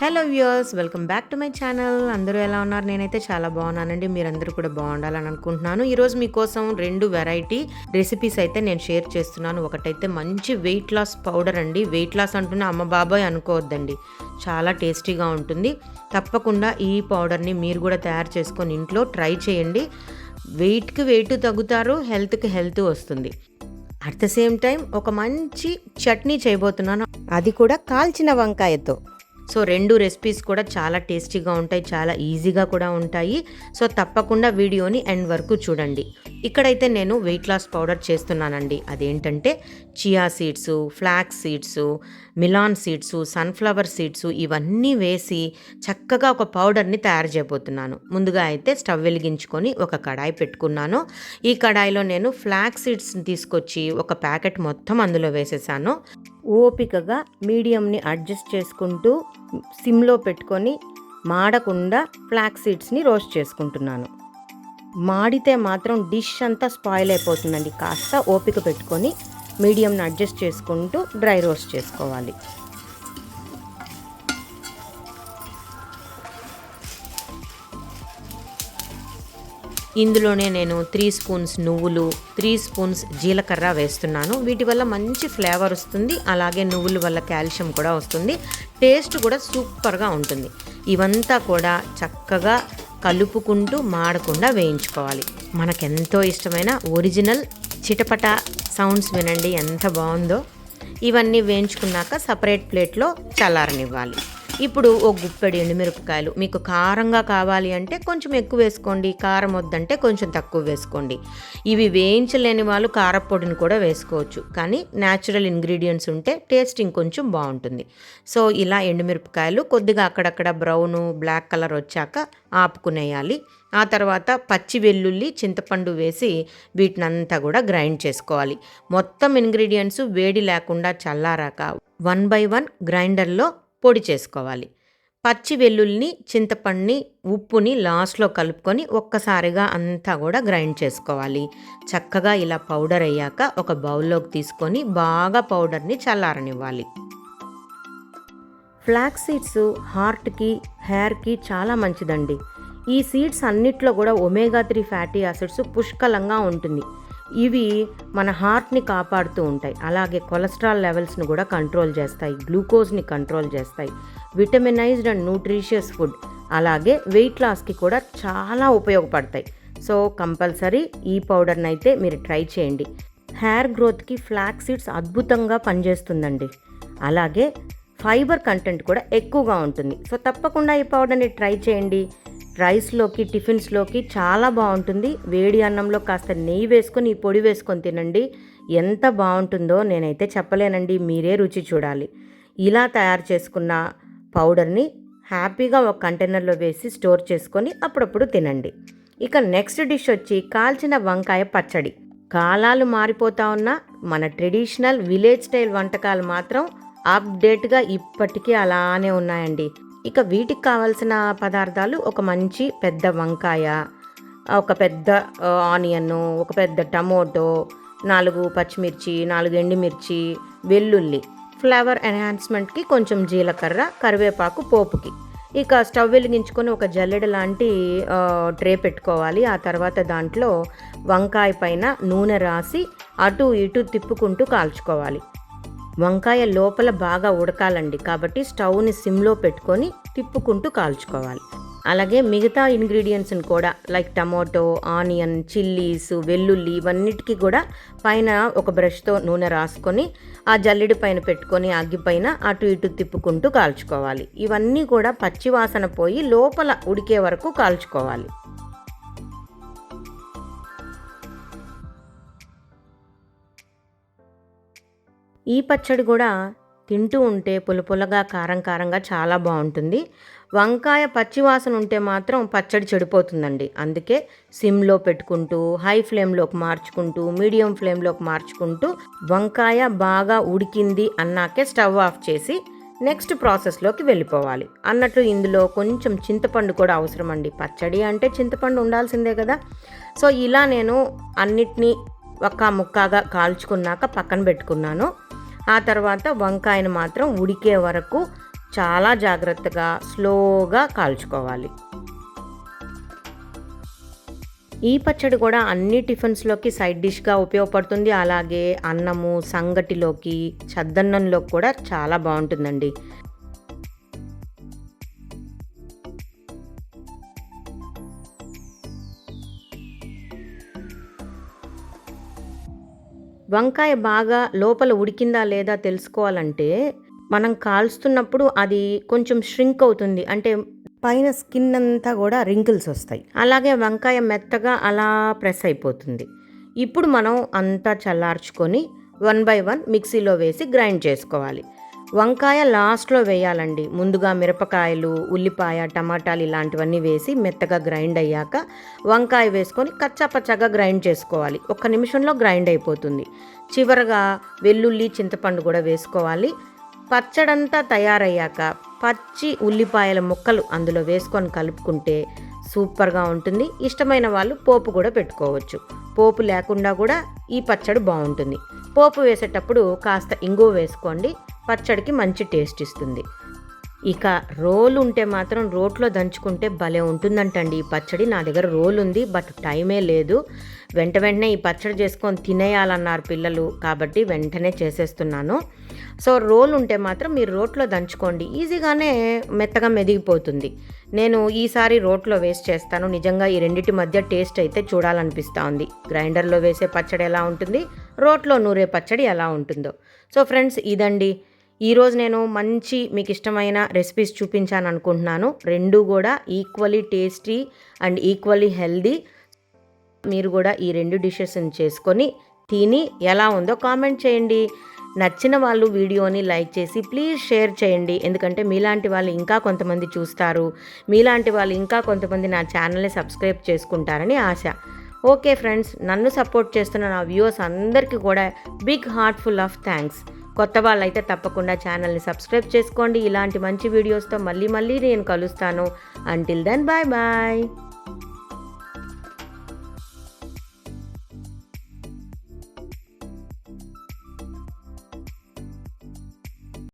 Hello viewers, welcome back to my channel. అందరూ ఎలా ఉన్నారు? నేనైతే చాలా బాగున్నానండి. మీరందరూ కూడా బాగుండాలని అనుకుంటున్నాను. ఈరోజు మీకోసం 2 వెరైటీ రెసిపీస్ అయితే నేను షేర్ చేస్తున్నాను. ఒకటైతే మంచి వెయిట్ లాస్ పౌడర్ అండి. వెయిట్ లాస్ అంటున్న అమ్మ బాబాయ్ అనుకోవద్దండి, చాలా టేస్టీగా ఉంటుంది. తప్పకుండా ఈ పౌడర్ని మీరు కూడా తయారు చేసుకొని ఇంట్లో ట్రై చేయండి. వెయిట్కి వెయిట్ తగ్గుతారు, హెల్త్కి హెల్త్ వస్తుంది. అట్ ద సేమ్ టైం ఒక మంచి చట్నీ చేయబోతున్నాను, అది కూడా కాల్చిన వంకాయతో. సో 2 రెసిపీస్ కూడా చాలా టేస్టీగా ఉంటాయి, చాలా ఈజీగా కూడా ఉంటాయి. సో తప్పకుండా వీడియోని ఎండ్ వరకు చూడండి. ఇక్కడైతే నేను వెయిట్ లాస్ పౌడర్ చేస్తున్నానండి. అదేంటంటే chia seeds, flax seeds, melon seeds, sunflower seeds ఇవన్నీ వేసి చక్కగా ఒక పౌడర్ని తయారు చేయబోతున్నాను. ముందుగా అయితే స్టవ్ వెలిగించుకొని ఒక కడాయి పెట్టుకున్నాను. ఈ కడాయిలో నేను ఫ్లాక్స్ సీడ్స్ని తీసుకొచ్చి ఒక ప్యాకెట్ మొత్తం అందులో వేసేసాను. ఓపికగా మీడియంని అడ్జస్ట్ చేసుకుంటూ సిమ్లో పెట్టుకొని మాడకుండా ఫ్లాక్స్ సీడ్స్ని రోస్ట్ చేసుకుంటున్నాను. మాడితే మాత్రం డిష్ అంతా స్పాయిల్ అయిపోతుందండి. కాస్త ఓపిక పెట్టుకొని మీడియంని అడ్జస్ట్ చేసుకుంటూ డ్రై రోస్ట్ చేసుకోవాలి. ఇందులోనే నేను 3 స్పూన్స్ నువ్వులు, 3 స్పూన్స్ జీలకర్ర వేస్తున్నాను. వీటి వల్ల మంచి ఫ్లేవర్ వస్తుంది, అలాగే నువ్వుల వల్ల కాల్షియం కూడా వస్తుంది. టేస్ట్ కూడా సూపర్గా ఉంటుంది. ఇవంతా కూడా చక్కగా కలుపుకుంటూ మాడకుండా వేయించుకోవాలి. మనకెంతో ఇష్టమైన ఒరిజినల్ చిటపట సౌండ్స్ వినండి, ఎంత బాగుందో. ఇవన్నీ వేయించుకున్నాక సపరేట్ ప్లేట్లో చల్లారనివ్వాలి. ఇప్పుడు ఓ గుప్పెడు ఎండుమిరపకాయలు, మీకు కారంగా కావాలి అంటే కొంచెం ఎక్కువ వేసుకోండి, కారం వద్దంటే కొంచెం తక్కువ వేసుకోండి. ఇవి వేయించలేని వాళ్ళు కారపొడిని కూడా వేసుకోవచ్చు, కానీ న్యాచురల్ ఇంగ్రీడియంట్స్ ఉంటే టేస్ట్ ఇంకొంచెం బాగుంటుంది. సో ఇలా ఎండుమిరపకాయలు కొద్దిగా అక్కడక్కడ బ్రౌను, బ్లాక్ కలర్ వచ్చాక ఆపుకునేయాలి. ఆ తర్వాత పచ్చి వెల్లుల్లి, చింతపండు వేసి వీటినంతా కూడా గ్రైండ్ చేసుకోవాలి. మొత్తం ఇంగ్రీడియంట్స్ వేడి లేకుండా చల్లారాక 1 by 1 గ్రైండర్లో పొడి చేసుకోవాలి. పచ్చి వెల్లుల్లిని, చింతపండుని, ఉప్పుని లాస్ట్లో కలుపుకొని ఒక్కసారిగా అంతా కూడా గ్రైండ్ చేసుకోవాలి. చక్కగా ఇలా పౌడర్ అయ్యాక ఒక బౌల్లోకి తీసుకొని బాగా పౌడర్ని చల్లారనివ్వాలి. ఫ్లాక్స్ సీడ్స్ హార్ట్కి, హెయిర్కి చాలా మంచిదండి. ఈ సీడ్స్ అన్నిట్లో కూడా ఒమేగా 3 ఫ్యాటీ యాసిడ్స్ పుష్కలంగా ఉంటుంది. ఇవి మన హార్ట్ని కాపాడుతూ ఉంటాయి, అలాగే కొలెస్ట్రాల్ లెవెల్స్ని కూడా కంట్రోల్ చేస్తాయి, గ్లూకోజ్ని కంట్రోల్ చేస్తాయి. విటమినైజ్డ్ అండ్ న్యూట్రిషియస్ ఫుడ్, అలాగే వెయిట్ లాస్కి కూడా చాలా ఉపయోగపడతాయి. సో కంపల్సరీ ఈ పౌడర్ని అయితే మీరు ట్రై చేయండి. హెయిర్ గ్రోత్కి ఫ్లాక్స్ సీడ్స్ అద్భుతంగా పనిచేస్తుందండి. అలాగే ఫైబర్ కంటెంట్ కూడా ఎక్కువగా ఉంటుంది. సో తప్పకుండా ఈ పౌడర్ని ట్రై చేయండి. రైస్లోకి, టిఫిన్స్లోకి చాలా బాగుంటుంది. వేడి అన్నంలో కాస్త నెయ్యి వేసుకొని ఈ పొడి వేసుకొని తినండి, ఎంత బాగుంటుందో నేనైతే చెప్పలేనండి, మీరే రుచి చూడాలి. ఇలా తయారు చేసుకున్న పౌడర్ని హ్యాపీగా ఒక కంటైనర్లో వేసి స్టోర్ చేసుకొని అప్పుడప్పుడు తినండి. ఇక నెక్స్ట్ డిష్ వచ్చి కాల్చిన వంకాయ పచ్చడి. కాలాలు మారిపోతా ఉన్న మన ట్రెడిషనల్ విలేజ్ స్టైల్ వంటకాలు మాత్రం అప్డేట్గా ఇప్పటికీ అలానే ఉన్నాయండి. ఇక వీటికి కావాల్సిన పదార్థాలు ఒక మంచి పెద్ద వంకాయ, ఒక పెద్ద ఆనియన్, ఒక పెద్ద టమోటో, 4 పచ్చిమిర్చి, 4 ఎండుమిర్చి, వెల్లుల్లి, ఫ్లేవర్ ఎన్హాన్స్మెంట్కి కొంచెం జీలకర్ర, కరివేపాకు పోపుకి. ఇక స్టవ్ వెలిగించుకొని ఒక జల్లెడ లాంటి ట్రే పెట్టుకోవాలి. ఆ తర్వాత దాంట్లో వంకాయ పైన నూనె రాసి అటు ఇటు తిప్పుకుంటూ కాల్చుకోవాలి. వంకాయ లోపల బాగా ఉడకాలండి, కాబట్టి స్టవ్ని సిమ్లో పెట్టుకొని తిప్పుకుంటూ కాల్చుకోవాలి. అలాగే మిగతా ఇంగ్రీడియంట్స్ని కూడా లైక్ టమోటో, ఆనియన్, చిల్లీస్, వెల్లుల్లి ఇవన్నిటికీ కూడా పైన ఒక బ్రష్తో నూనె రాసుకొని ఆ జల్లెడి పైన పెట్టుకొని అగ్గిపైన అటు ఇటు తిప్పుకుంటూ కాల్చుకోవాలి. ఇవన్నీ కూడా పచ్చివాసన పోయి లోపల ఉడికే వరకు కాల్చుకోవాలి. ఈ పచ్చడి కూడా తింటూ ఉంటే పులపులగా, కారం కారంగా చాలా బాగుంటుంది. వంకాయ పచ్చివాసన ఉంటే మాత్రం పచ్చడి చెడిపోతుందండి. అందుకే సిమ్లో పెట్టుకుంటూ, హై ఫ్లేమ్లోకి మార్చుకుంటూ, మీడియం ఫ్లేమ్లోకి మార్చుకుంటూ వంకాయ బాగా ఉడికింది అన్నాకే స్టవ్ ఆఫ్ చేసి నెక్స్ట్ ప్రాసెస్లోకి వెళ్ళిపోవాలి. అన్నట్టు ఇందులో కొంచెం చింతపండు కూడా అవసరం అండి. పచ్చడి అంటే చింతపండు ఉండాల్సిందే కదా. సో ఇలా నేను అన్నిటినీ ఒక ముక్కగా కాల్చుకున్నాక పక్కన పెట్టుకున్నాను. ఆ తర్వాత వంకాయను మాత్రం ఉడికే వరకు చాలా జాగ్రత్తగా స్లోగా కాల్చుకోవాలి. ఈ పచ్చడి కూడా అన్ని టిఫిన్స్‌లోకి సైడ్ డిష్‌గా ఉపయోగపడుతుంది. అలాగే అన్నము, సంగటిలోకి, చద్దన్నంలోకి కూడా చాలా బావుంటుందండి. వంకాయ బాగా లోపల ఉడికిందా లేదా తెలుసుకోవాలంటే, మనం కాల్స్తున్నప్పుడు అది కొంచెం ష్రింక్ అవుతుంది. అంటే పైన స్కిన్ అంతా కూడా రింకిల్స్ వస్తాయి. అలాగే వంకాయ మెత్తగా అలా ప్రెస్ అయిపోతుంది. ఇప్పుడు మనం అంతా చల్లార్చుకొని 1 బై 1 మిక్సీలో వేసి గ్రైండ్ చేసుకోవాలి. వంకాయ లాస్ట్‌లో వేయాలండి. ముందుగా మిరపకాయలు, ఉల్లిపాయ, టమాటాలు ఇలాంటివన్నీ వేసి మెత్తగా గ్రైండ్ అయ్యాక వంకాయ వేసుకొని కచ్చాపచ్చాగా గ్రైండ్ చేసుకోవాలి. ఒక్క నిమిషంలో గ్రైండ్ అయిపోతుంది. చివరగా వెల్లుల్లి, చింతపండు కూడా వేసుకోవాలి. పచ్చడంతా తయారయ్యాక పచ్చి ఉల్లిపాయల ముక్కలు అందులో వేసుకొని కలుపుకుంటే సూపర్గా ఉంటుంది. ఇష్టమైన వాళ్ళు పోపు కూడా పెట్టుకోవచ్చు. పోపు లేకుండా కూడా ఈ పచ్చడి బాగుంటుంది. పోపు వేసేటప్పుడు కాస్త ఇంగువ వేసుకోండి. పచ్చడికి మంచి టేస్ట్ ఇస్తుంది. ఇక రోలు ఉంటే మాత్రం రోట్లో దంచుకుంటే భలే ఉంటుందంటండి ఈ పచ్చడి. నా దగ్గర రోలు ఉంది, బట్ టైమే లేదు. వెంటనే ఈ పచ్చడి చేసుకొని తినేయాలన్నారు పిల్లలు, కాబట్టి వెంటనే చేసేస్తున్నాను. సో రోలు ఉంటే మాత్రం మీరు రోట్లో దంచుకోండి, ఈజీగానే మెత్తగా మెదిగిపోతుంది. నేను ఈసారి రోట్లో వేసి చేస్తాను. నిజంగా ఈ రెండిటి మధ్య టేస్ట్ అయితే చూడాలనిపిస్తూ ఉంది. గ్రైండర్లో వేసే పచ్చడి ఎలా ఉంటుంది, రోట్లో నూరే పచ్చడి ఎలా ఉంటుందో. సో ఫ్రెండ్స్, ఇదండి ఈరోజు నేను మంచి మీకు ఇష్టమైన రెసిపీస్ చూపించాను అనుకుంటున్నాను. రెండు కూడా equally tasty and equally healthy. మీరు కూడా ఈ రెండు డిషెస్ని చేసుకొని తిని ఎలా ఉందో కామెంట్ చేయండి. నచ్చిన వాళ్ళు వీడియోని లైక్ చేసి ప్లీజ్ షేర్ చేయండి. ఎందుకంటే మీలాంటి వాళ్ళు ఇంకా కొంతమంది చూస్తారు, మీలాంటి వాళ్ళు ఇంకా కొంతమంది నా ఛానల్ని సబ్స్క్రైబ్ చేసుకుంటారని ఆశ. ఓకే ఫ్రెండ్స్, నన్ను సపోర్ట్ చేస్తున్న నా వ్యూవర్స్ అందరికీ కూడా బిగ్ హార్ట్ఫుల్ ఆఫ్ థ్యాంక్స్. కొత్త వాళ్ళైతే తప్పకుండా ఛానల్ని సబ్స్క్రైబ్ చేసుకోండి. ఇలాంటి మంచి వీడియోస్తో మళ్ళీ నేను కలుస్తాను. Until then bye bye.